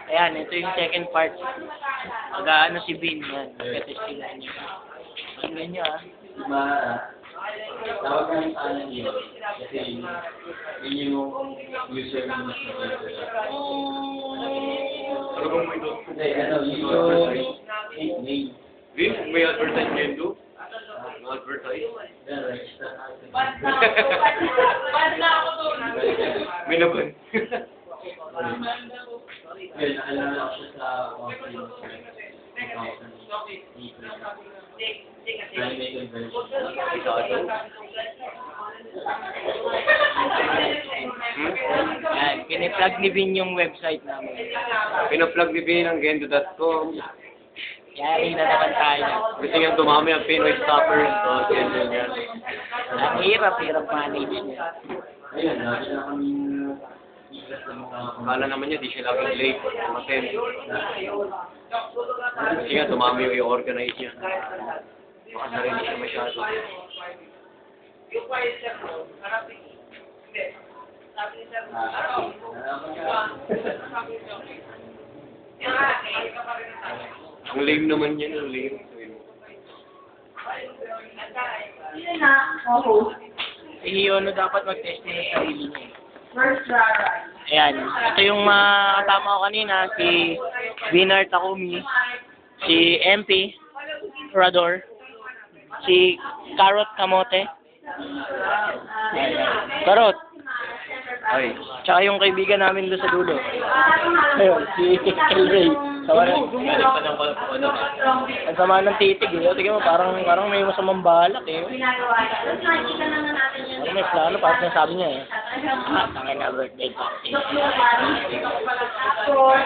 Ayan, ito yung second part. Mag-ano si Vin, yan. Katestilan niya. Tingnan niyo Tawag kami sa ano yun. Kasi yun yung user ng mas Ano bang may doon? Hindi, yung name. Vin, may advertise ngayon doon? Advertise? May naban. Well, naalala ko siya sa Office 2008. Ayan, piniplug ni Vin yung website namin. Pinaplug ni Vin ang gendo.com. Yari na naman tayo. Gusto niyang dumami ang Pinoy Stoppers. So, gendo niya. Ang hirap manage niya. Ayun, lagi na kami ikas na mukha. Akala naman niya, di siya laging late. Maten. Kasi nga, dumami yung i-organize niya. Baka sarili siya masyado. Ang lame naman yan, ang lame. Si Hiono dapat mag-testing ng sarili niya. First try. Ayan, ito yung kasama ko kanina, si Vinar Takumi, si MP Rador, si Carrot Kamote. Carrot. Ay. Tsaka yung kaibigan namin doon sa dulo. Ayun, si El Rey. Ang sama ng titig eh. Tingnan mo, parang may masamang balak eh. Parang may plano, parang sinasabi niya eh. Tangin na birthday party.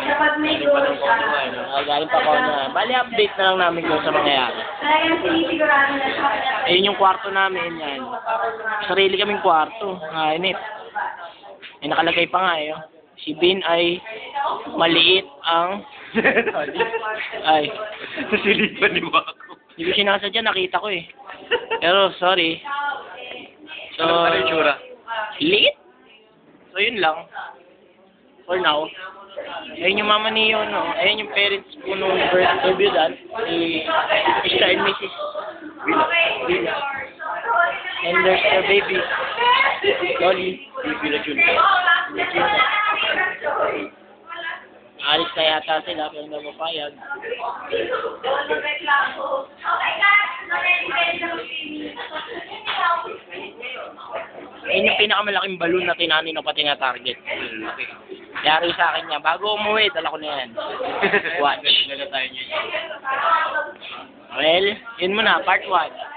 Dapat may goal siya. Galing pa ko na. Bali, update na lang namin kung sa mangyayari. Talagang sinisigurado na siya. Ayun yung kwarto namin yan. Sarili kaming kwarto. Init. May nakalagay pa nga eh. Si Bin ay maliit ang... ay. Nasilipan ni Wako. Hindi ko sinasadya, nakita ko eh. Pero, sorry. So, Ano yung tsura? liit? So, yun lang. For now. Ayun yung mama ni yun, no? Ayun yung parents po nung birth debut si Mr. and Mrs. Villa. And there's their baby, Dolly. Villa Jun. Alis na yata sila, pero hindi mapayag. Ayun yung pinakamalaking balloon na tinani na pati na target. Yari sa akin niya. Bago umuwi, dala ko na yan. Watch. Dala tayo niya. Well, yun muna, part 1.